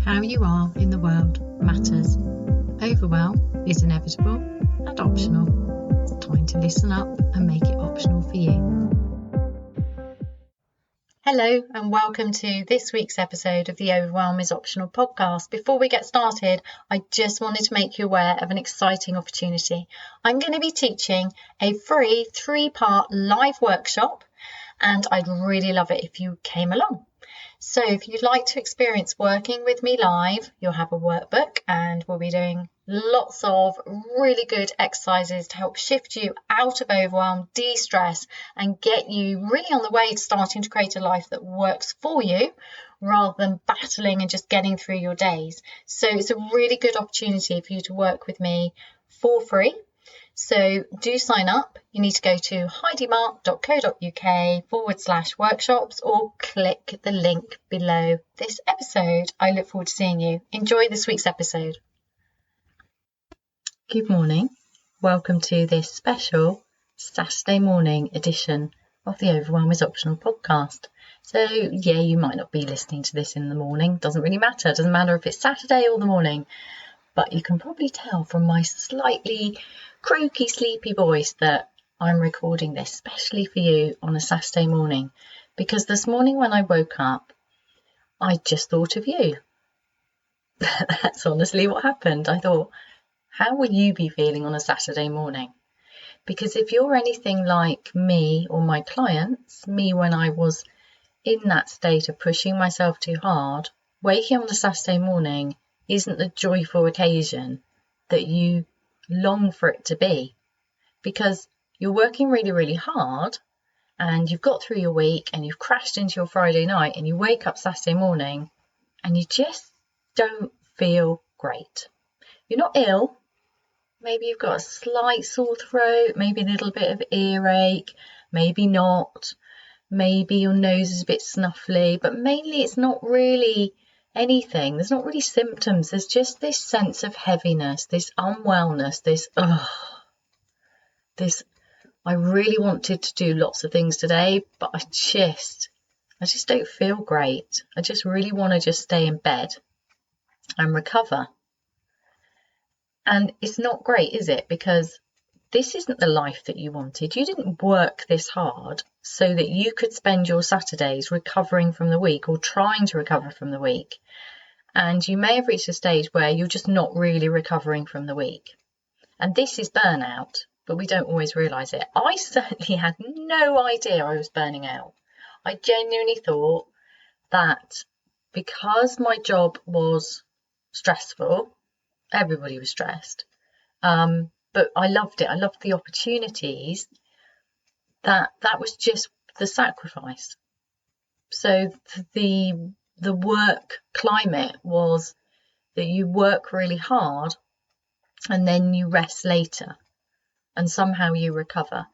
How you are in the world matters. Overwhelm is inevitable and optional. It's time to listen up and make it optional for you. Hello and welcome to this week's episode of the Overwhelm is Optional podcast. Before we get started, I just wanted to make you aware of an exciting opportunity. I'm going to be teaching a free 3-part live workshop, and I'd really love it if you came along. So if you'd like to experience working with me live, you'll have a workbook and we'll be doing lots of really good exercises to help shift you out of overwhelm, de-stress and get you really on the way to starting to create a life that works for you rather than battling and just getting through your days. So it's a really good opportunity for you to work with me for free. So do sign up. You need to go to heidimarke.co.uk/workshops or click the link below this episode. I look forward to seeing you. Enjoy this week's episode. Good morning. Welcome to this special Saturday morning edition of the Overwhelm is Optional podcast. So yeah, you might not be listening to this in the morning. Doesn't really matter. Doesn't matter if it's Saturday or the morning. But you can probably tell from my slightly croaky, sleepy voice that I'm recording this especially for you on a Saturday morning, because this morning when I woke up, I just thought of you. That's honestly what happened. I thought, how will you be feeling on a Saturday morning? Because if you're anything like me or my clients, me when I was in that state of pushing myself too hard, waking on a Saturday morning isn't the joyful occasion that you long for it to be, because you're working really, really hard and you've got through your week and you've crashed into your Friday night and you wake up Saturday morning and you just don't feel great. You're not ill. Maybe you've got a slight sore throat, maybe a little bit of earache, maybe not. Maybe your nose is a bit snuffly, but mainly it's not really anything. There's not really symptoms. There's just this sense of heaviness, this unwellness, this I really wanted to do lots of things today, but I just don't feel great. I just really want to just stay in bed and recover. And it's not great, is it? Because this isn't the life that you wanted. You didn't work this hard so that you could spend your Saturdays recovering from the week or trying to recover from the week. And you may have reached a stage where you're just not really recovering from the week. And this is burnout, but we don't always realise it. I certainly had no idea I was burning out. I genuinely thought that because my job was stressful, everybody was stressed, but I loved it. I loved the opportunities. That was just the sacrifice. So the work climate was that you work really hard and then you rest later and somehow you recover.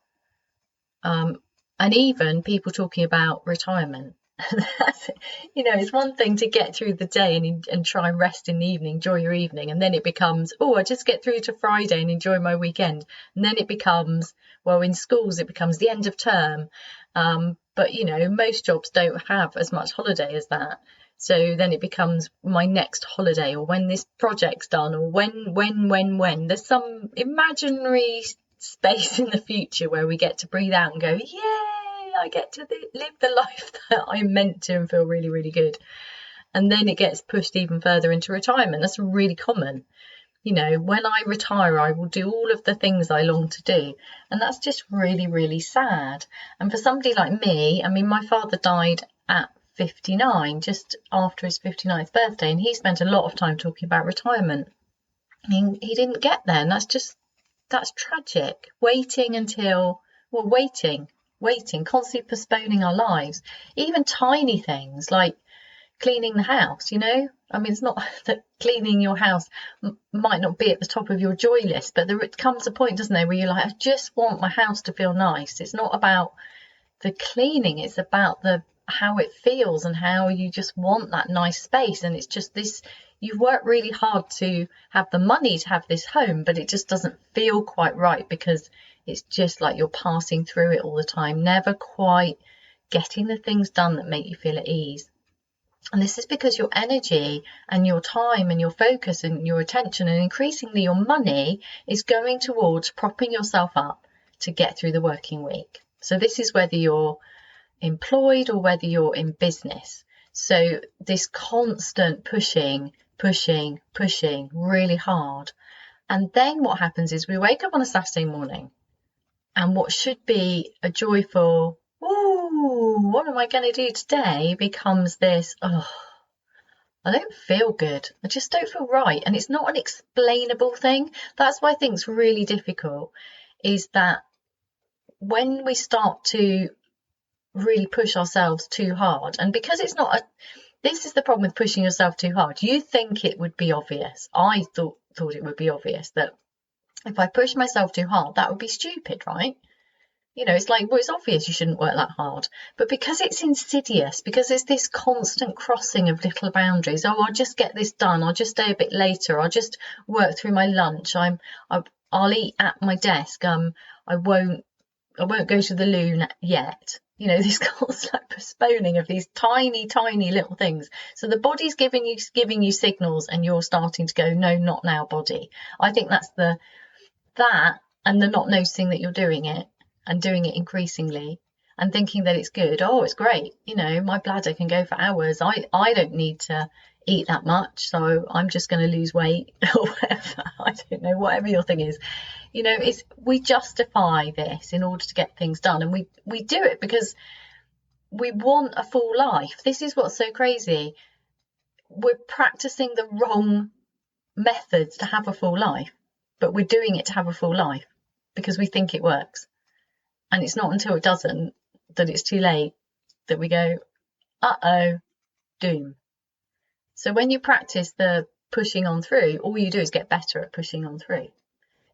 And even people talking about retirement. It's one thing to get through the day and try and rest in the evening, enjoy your evening, and then it becomes, I just get through to Friday and enjoy my weekend. And then it becomes, in schools it becomes the end of term, but most jobs don't have as much holiday as that. So then it becomes my next holiday, or when this project's done, or when there's some imaginary space in the future where we get to breathe out and go, yay, I get to live the life that I'm meant to and feel really, really good. And then it gets pushed even further into retirement. That's really common. When I retire, I will do all of the things I long to do. And that's just really, really sad. And for somebody like me, my father died at 59, just after his 59th birthday. And he spent a lot of time talking about retirement. He didn't get there. And that's tragic. Waiting, constantly postponing our lives, even tiny things like cleaning the house, it's not that cleaning your house might not be at the top of your joy list, but there comes a point, doesn't there, where you're like, I just want my house to feel nice. It's not about the cleaning, it's about how it feels and how you just want that nice space. And it's just this, you've worked really hard to have the money to have this home, but it just doesn't feel quite right because it's just like you're passing through it all the time, never quite getting the things done that make you feel at ease. And this is because your energy and your time and your focus and your attention and increasingly your money is going towards propping yourself up to get through the working week. So this is whether you're employed or whether you're in business. So this constant pushing really hard. And then what happens is we wake up on a Saturday morning and what should be a joyful, ooh, what am I going to do today, becomes this, oh, I don't feel good. I just don't feel right. And it's not an explainable thing. That's why I think it's really difficult, is that when we start to really push ourselves too hard, and because it's not this is the problem with pushing yourself too hard. You think it would be obvious. I thought it would be obvious that if I push myself too hard, that would be stupid, right? You know, it's like, well, it's obvious you shouldn't work that hard. But because it's insidious, because it's this constant crossing of little boundaries, oh, I'll just get this done. I'll just stay a bit later. I'll just work through my lunch. I'll eat at my desk. I won't go to the loo yet. You know, this constant postponing of these tiny little things. So the body's giving you signals, and you're starting to go, no, not now, body. I think that's that and the not noticing that you're doing it, and doing it increasingly, and thinking that it's good. Oh, it's great. You know, my bladder can go for hours. I don't need to eat that much, so I'm just going to lose weight or whatever. I don't know, whatever your thing is. You know, we justify this in order to get things done, and we do it because we want a full life. This is what's so crazy. We're practicing the wrong methods to have a full life, but we're doing it to have a full life because we think it works. And it's not until it doesn't that it's too late that we go, uh-oh, doom. So when you practice the pushing on through, all you do is get better at pushing on through.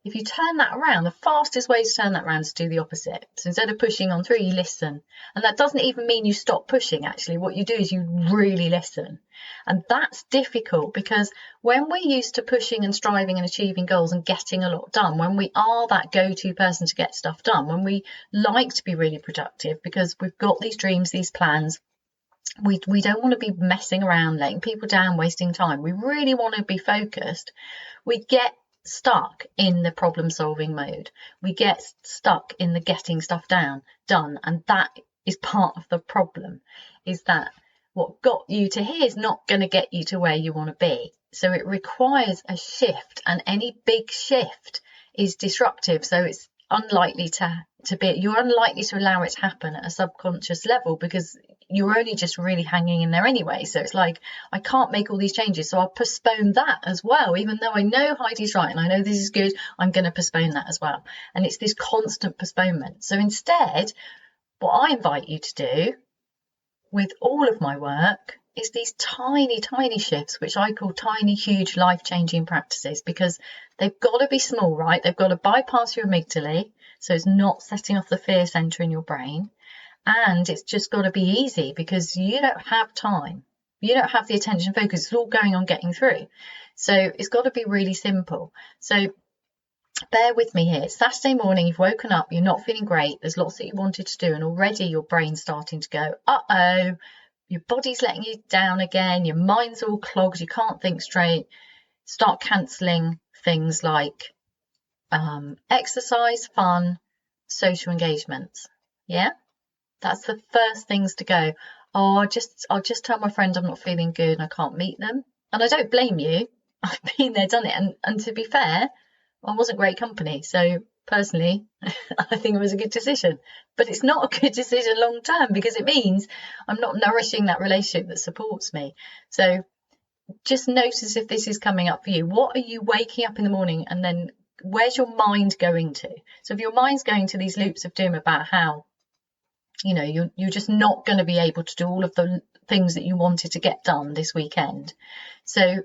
If you turn that around, the fastest way to turn that around is to do the opposite. So instead of pushing on through, you listen. And that doesn't even mean you stop pushing, actually. What you do is you really listen. And that's difficult, because when we're used to pushing and striving and achieving goals and getting a lot done, when we are that go-to person to get stuff done, when we like to be really productive because we've got these dreams, these plans, we don't want to be messing around, letting people down, wasting time. We really want to be focused. We get stuck in the problem solving mode. We get stuck in the getting stuff done, and that is part of the problem, is that what got you to here is not going to get you to where you want to be. So it requires a shift, and any big shift is disruptive. So it's unlikely you're unlikely to allow it to happen at a subconscious level, because you're only just really hanging in there anyway. So it's like, I can't make all these changes, so I'll postpone that as well. Even though I know Heidi's right and I know this is good, I'm going to postpone that as well. And it's this constant postponement. So instead, what I invite you to do with all of my work is these tiny shifts, which I call tiny, huge, life-changing practices, because they've got to be small, right? They've got to bypass your amygdala, so it's not setting off the fear center in your brain. And it's just got to be easy, because you don't have time. You don't have the attention focus. It's all going on getting through. So it's got to be really simple. So bear with me here. It's Saturday morning. You've woken up. You're not feeling great. There's lots that you wanted to do. And already your brain's starting to go, uh-oh. Your body's letting you down again. Your mind's all clogged. You can't think straight. Start cancelling things like exercise, fun, social engagements. Yeah? That's the first things to go. Oh, I'll just tell my friend I'm not feeling good and I can't meet them. And I don't blame you. I've been there, done it. And to be fair, I wasn't great company. So personally, I think it was a good decision. But it's not a good decision long term, because it means I'm not nourishing that relationship that supports me. So just notice if this is coming up for you. What are you waking up in the morning, and then where's your mind going to? So if your mind's going to these loops of doom about how, you know, you're just not going to be able to do all of the things that you wanted to get done this weekend. So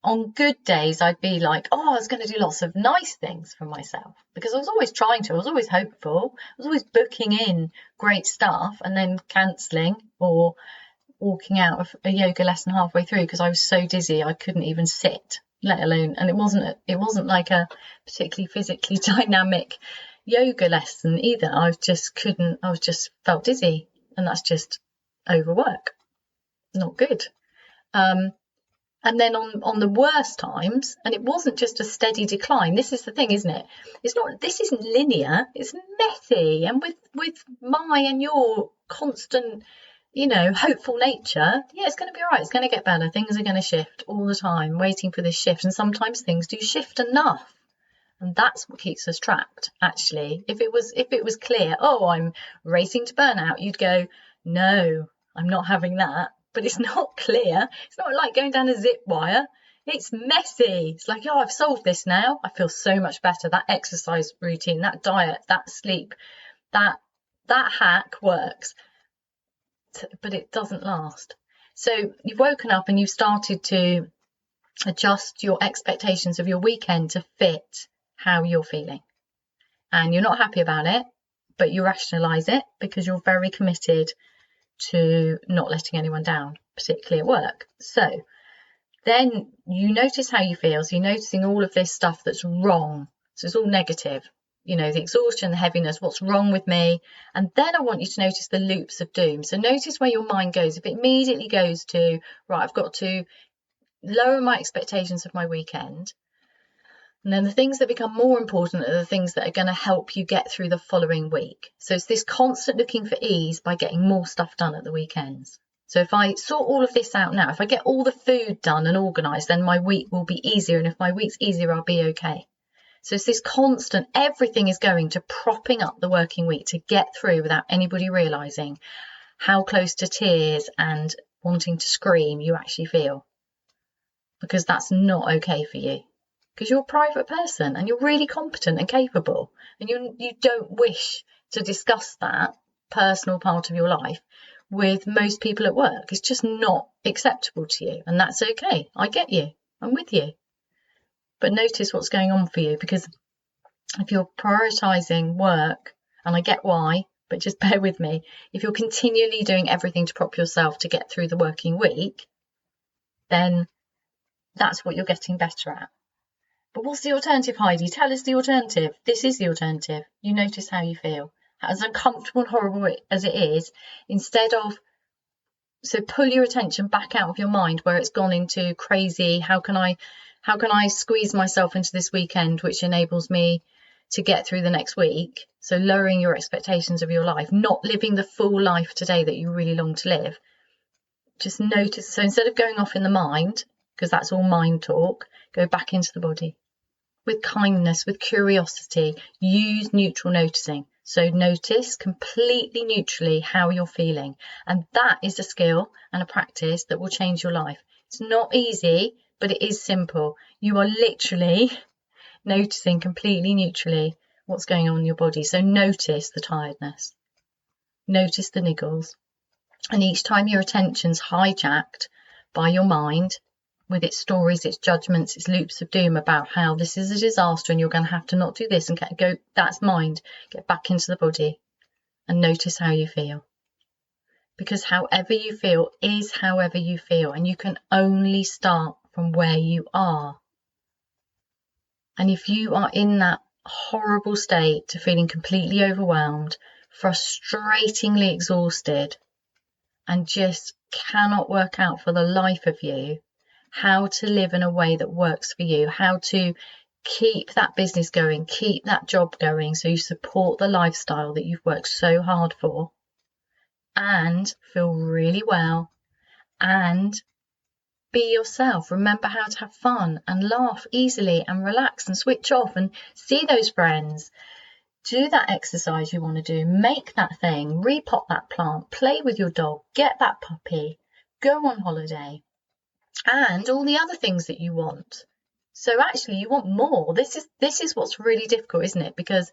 on good days, I'd be like, oh, I was going to do lots of nice things for myself, because I was always trying to. I was always hopeful. I was always booking in great stuff and then cancelling or walking out of a yoga lesson halfway through because I was so dizzy I couldn't even sit, let alone. And it wasn't like a particularly physically dynamic yoga lesson either. I just felt dizzy, and that's just overwork. not good. And then on the worst times, and it wasn't just a steady decline. This is the thing, isn't it? This isn't linear, it's messy. And with my and your constant, hopeful nature, yeah, it's going to be all right. It's going to get better. Things are going to shift all the time, waiting for this shift. And sometimes things do shift enough. And that's what keeps us trapped, actually. If it was clear, oh, I'm racing to burnout, you'd go, no, I'm not having that. But it's not clear. It's not like going down a zip wire. It's messy. It's like, oh, I've solved this now. I feel so much better. That exercise routine, that diet, that sleep, that hack works. But it doesn't last. So you've woken up and you've started to adjust your expectations of your weekend to fit how you're feeling. And you're not happy about it, but you rationalize it because you're very committed to not letting anyone down, particularly at work. So then you notice how you feel. So you're noticing all of this stuff that's wrong. So it's all negative, the exhaustion, the heaviness, what's wrong with me. And then I want you to notice the loops of doom. So notice where your mind goes. If it immediately goes to, right, I've got to lower my expectations of my weekend. And then the things that become more important are the things that are going to help you get through the following week. So it's this constant looking for ease by getting more stuff done at the weekends. So if I sort all of this out now, if I get all the food done and organised, then my week will be easier. And if my week's easier, I'll be okay. So it's this constant, everything is going to propping up the working week to get through without anybody realising how close to tears and wanting to scream you actually feel. Because that's not okay for you. Because you're a private person and you're really competent and capable, and you don't wish to discuss that personal part of your life with most people at work. It's just not acceptable to you, and that's okay. I get you. I'm with you. But notice what's going on for you, because if you're prioritising work, and I get why, but just bear with me, if you're continually doing everything to prop yourself to get through the working week, then that's what you're getting better at. But what's the alternative, Heidi? Tell us the alternative. This is the alternative. You notice how you feel. As uncomfortable and horrible as it is, so pull your attention back out of your mind where it's gone into crazy, how can I squeeze myself into this weekend, which enables me to get through the next week. So lowering your expectations of your life, not living the full life today that you really long to live. Just notice. So instead of going off in the mind, because that's all mind talk, go back into the body. With kindness, with curiosity, use neutral noticing. So notice completely neutrally how you're feeling. And that is a skill and a practice that will change your life. It's not easy, but it is simple. You are literally noticing completely neutrally what's going on in your body. So notice the tiredness. Notice the niggles. And each time your attention's hijacked by your mind, with its stories, its judgments, its loops of doom about how this is a disaster and you're going to have to not do this and go, that's mind. Get back into the body and notice how you feel. Because however you feel is however you feel, and you can only start from where you are. And if you are in that horrible state to feeling completely overwhelmed, frustratingly exhausted, and just cannot work out for the life of you how to live in a way that works for you, how to keep that business going, keep that job going so you support the lifestyle that you've worked so hard for, and feel really well and be yourself. Remember how to have fun and laugh easily and relax and switch off and see those friends. Do that exercise you want to do, make that thing, repot that plant, play with your dog, get that puppy, go on holiday, and all the other things that you want. So actually you want more. This is what's really difficult, isn't it? Because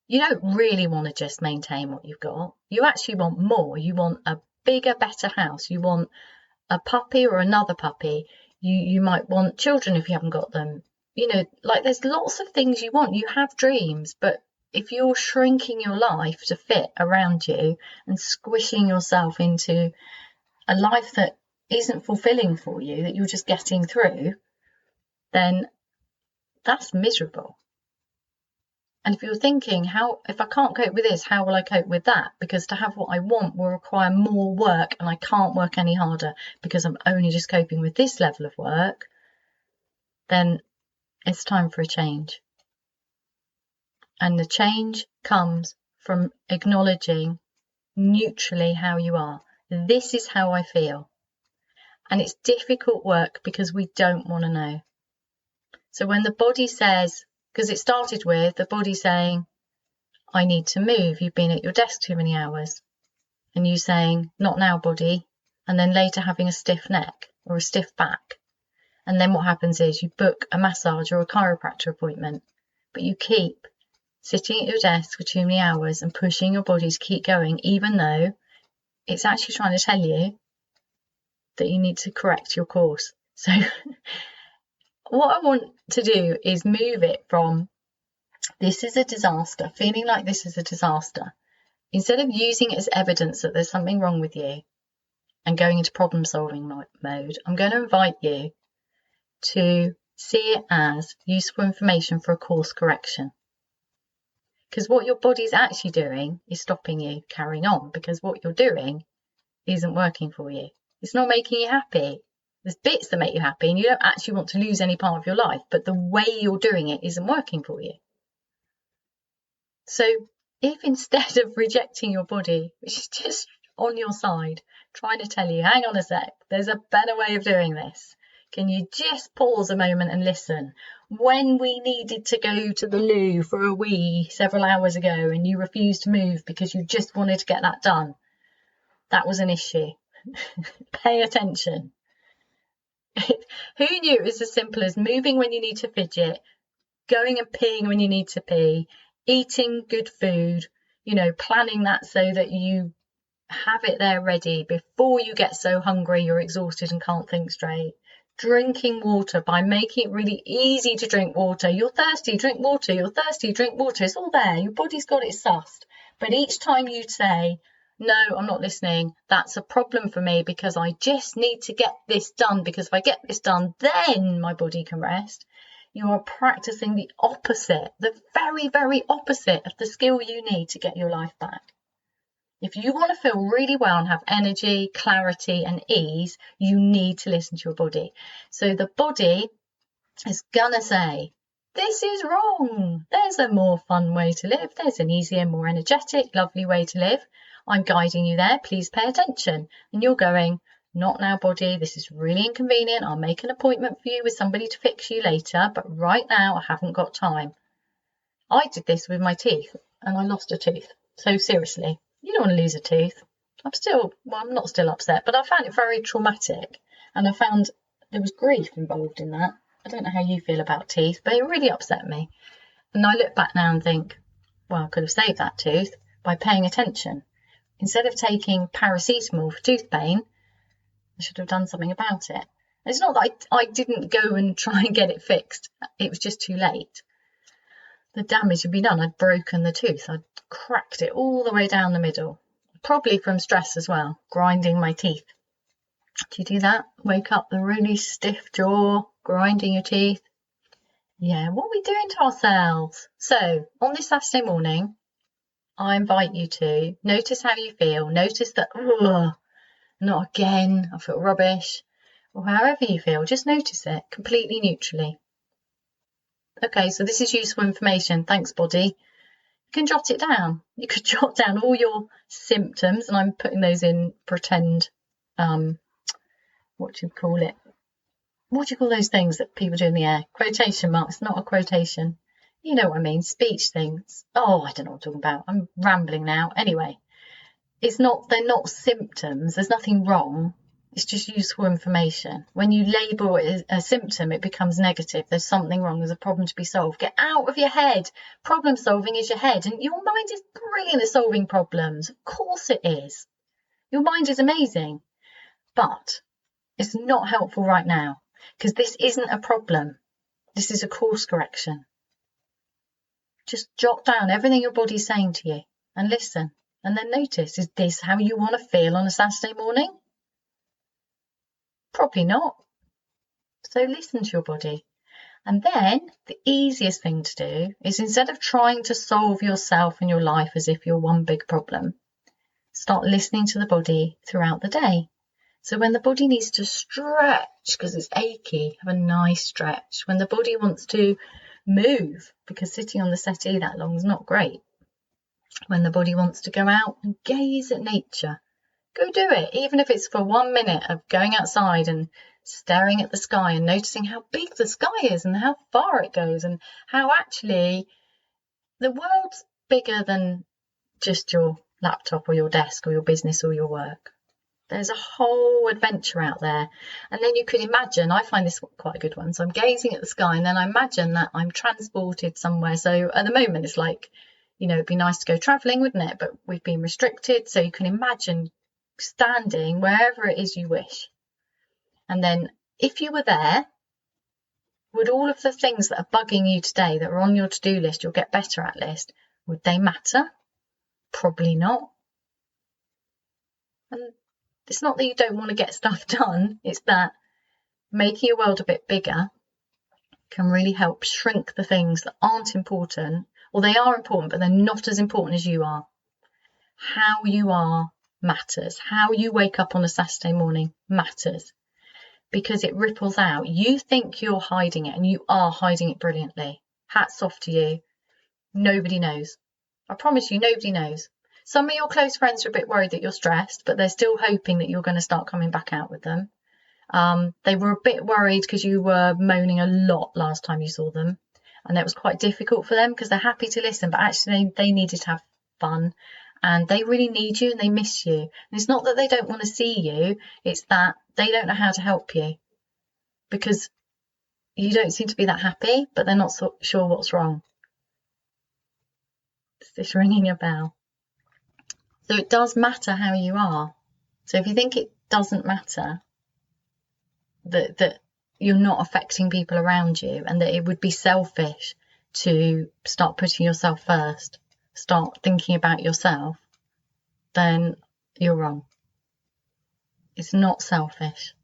you don't really want to just maintain what you've got. You actually want more. You want a bigger, better house. You want a puppy or another puppy. You might want children if you haven't got them. Like there's lots of things you want. You have dreams, but if you're shrinking your life to fit around you and squishing yourself into a life that isn't fulfilling for you, that you're just getting through, then that's miserable. And if you're thinking, if I can't cope with this, how will I cope with that? Because to have what I want will require more work, and I can't work any harder because I'm only just coping with this level of work, then it's time for a change. And the change comes from acknowledging neutrally how you are. This is how I feel. And it's difficult work because we don't want to know. So when the body says, because it started with the body saying, I need to move, you've been at your desk too many hours. And you saying, not now, body. And then later having a stiff neck or a stiff back. And then what happens is you book a massage or a chiropractor appointment, but you keep sitting at your desk for too many hours and pushing your body to keep going, even though it's actually trying to tell you that you need to correct your course. So what I want to do is move it from this is a disaster, feeling like this is a disaster, instead of using it as evidence that there's something wrong with you and going into problem solving mode. I'm going to invite you to see it as useful information for a course correction. Because what your body's actually doing is stopping you carrying on, because what you're doing isn't working for you. It's not making you happy. There's bits that make you happy and you don't actually want to lose any part of your life, but the way you're doing it isn't working for you. So if instead of rejecting your body, which is just on your side, trying to tell you, hang on a sec, there's a better way of doing this. Can you just pause a moment and listen? When we needed to go to the loo for a wee several hours ago and you refused to move because you just wanted to get that done, that was an issue. Pay attention. Who knew it was as simple as moving when you need to fidget, going and peeing when you need to pee, eating good food, planning that so that you have it there ready before you get so hungry you're exhausted and can't think straight. Drinking water by making it really easy to drink water. You're thirsty, drink water. You're thirsty, drink water. It's all there. Your body's got it sussed. But each time you say, no, I'm not listening, that's a problem for me because I just need to get this done, because if I get this done, then my body can rest. You are practicing the opposite, the very, very opposite of the skill you need to get your life back. If you want to feel really well and have energy, clarity and ease, you need to listen to your body. So the body is going to say, this is wrong. There's a more fun way to live. There's an easier, more energetic, lovely way to live. I'm guiding you there. Please pay attention. And you're going, not now, body. This is really inconvenient. I'll make an appointment for you with somebody to fix you later. But right now, I haven't got time. I did this with my teeth and I lost a tooth. So seriously. You don't want to lose a tooth. I'm not still upset, but I found it very traumatic. And I found there was grief involved in that. I don't know how you feel about teeth, but it really upset me. And I look back now and think, well, I could have saved that tooth by paying attention. Instead of taking paracetamol for tooth pain, I should have done something about it. It's not that I didn't go and try and get it fixed. It was just too late. The damage had been done. I'd broken the tooth. I'd cracked it all the way down the middle. Probably from stress as well, grinding my teeth. Do you do that? Wake up with a really stiff jaw, grinding your teeth? Yeah, what are we doing to ourselves? So, on this Saturday morning, I invite you to notice how you feel. Notice that, not again, I feel rubbish. Or however you feel, just notice it completely neutrally. Okay, so this is useful information. Thanks, body. You can jot it down. You could jot down all your symptoms, and I'm putting those in pretend, what do you call it? What do you call those things that people do in the air? Quotation marks, not a quotation. You know what I mean, speech things. Oh, I don't know what I'm talking about. I'm rambling now. Anyway, they're not symptoms. There's nothing wrong. It's just useful information. When you label it as a symptom, it becomes negative. There's something wrong. There's a problem to be solved. Get out of your head. Problem solving is your head. And your mind is brilliant at solving problems. Of course it is. Your mind is amazing. But it's not helpful right now, because this isn't a problem. This is a course correction. Just jot down everything your body's saying to you and listen. And then notice, is this how you want to feel on a Saturday morning? Probably not. So listen to your body. And then the easiest thing to do is, instead of trying to solve yourself and your life as if you're one big problem, start listening to the body throughout the day. So when the body needs to stretch because it's achy, have a nice stretch. When the body wants to move because sitting on the settee that long is not great. When the body wants to go out and gaze at nature, go do it. Even if it's for 1 minute of going outside and staring at the sky and noticing how big the sky is and how far it goes, and how actually the world's bigger than just your laptop or your desk or your business or your work. There's a whole adventure out there. And then you could imagine, I find this quite a good one, so I'm gazing at the sky and then I imagine that I'm transported somewhere. So at the moment it's like, it'd be nice to go travelling, wouldn't it? But we've been restricted, so you can imagine standing wherever it is you wish. And then if you were there, would all of the things that are bugging you today that are on your to-do list, you'll get better at list, would they matter? Probably not. And it's not that you don't want to get stuff done, it's that making your world a bit bigger can really help shrink the things that aren't important, or they are important, but they're not as important as you are. How you are matters. How you wake up on a Saturday morning matters, because it ripples out. You think you're hiding it, and you are hiding it brilliantly. Hats off to you. Nobody knows. I promise you, nobody knows. Some of your close friends are a bit worried that you're stressed, but they're still hoping that you're going to start coming back out with them. They were a bit worried because you were moaning a lot last time you saw them, and it was quite difficult for them because they're happy to listen, but actually they needed to have fun, and they really need you and they miss you. And it's not that they don't want to see you, it's that they don't know how to help you because you don't seem to be that happy, but they're not sure what's wrong. Is this ringing a bell? So it does matter how you are. So if you think it doesn't matter, that you're not affecting people around you, and that it would be selfish to start putting yourself first, start thinking about yourself, then you're wrong. It's not selfish.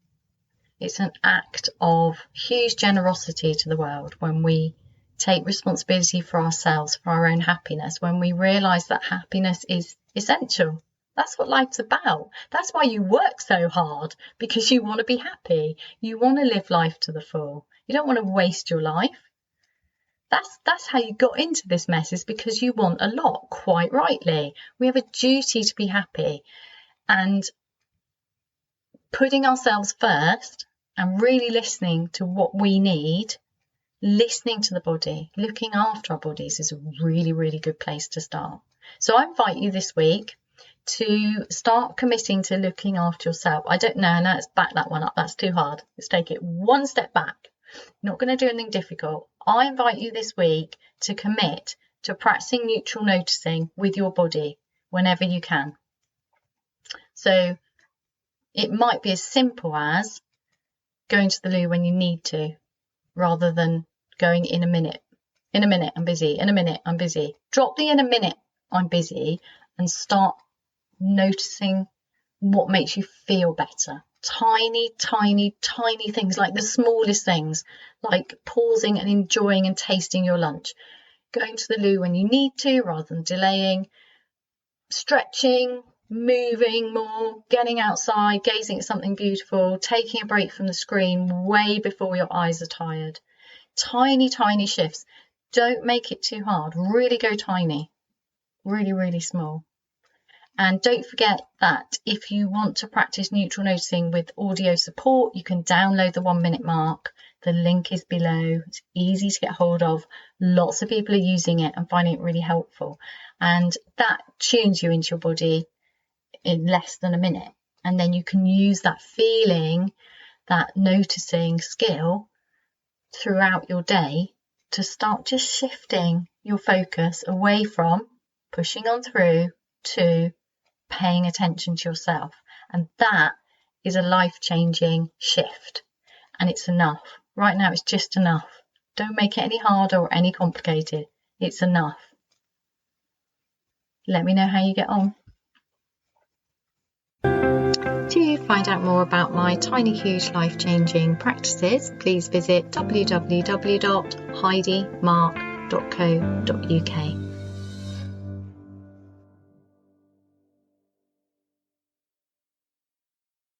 It's an act of huge generosity to the world when we take responsibility for ourselves, for our own happiness, when we realise that happiness is essential. That's what life's about. That's why you work so hard, because you want to be happy. You want to live life to the full. You don't want to waste your life. That's how you got into this mess, is because you want a lot, quite rightly. We have a duty to be happy, and putting ourselves first and really listening to what we need, listening to the body, looking after our bodies is a really, really good place to start. So I invite you this week to start committing to looking after yourself. I don't know, let's back that one up. That's too hard. Let's take it one step back. Not going to do anything difficult. I invite you this week to commit to practicing neutral noticing with your body whenever you can. So it might be as simple as going to the loo when you need to, rather than going in a minute. In a minute, I'm busy. In a minute, I'm busy. Drop the in a minute, I'm busy, and start noticing what makes you feel better. Tiny, tiny, tiny things, like the smallest things, like pausing and enjoying and tasting your lunch. Going to the loo when you need to, rather than delaying. Stretching, moving more, getting outside, gazing at something beautiful, taking a break from the screen way before your eyes are tired. Tiny, tiny shifts. Don't make it too hard. Really go tiny. Really, really small. And don't forget that if you want to practice neutral noticing with audio support, you can download the 1 minute mark. The link is below. It's easy to get hold of. Lots of people are using it and finding it really helpful. And that tunes you into your body in less than a minute. And then you can use that feeling, that noticing skill throughout your day to start just shifting your focus away from pushing on through to paying attention to yourself. And that is a life-changing shift, and it's enough. Right now it's just enough. Don't make it any harder or any complicated. It's enough. Let me know how you get on. Cheers. to find out more about my tiny, huge, life-changing practices, please visit www.heidimark.co.uk.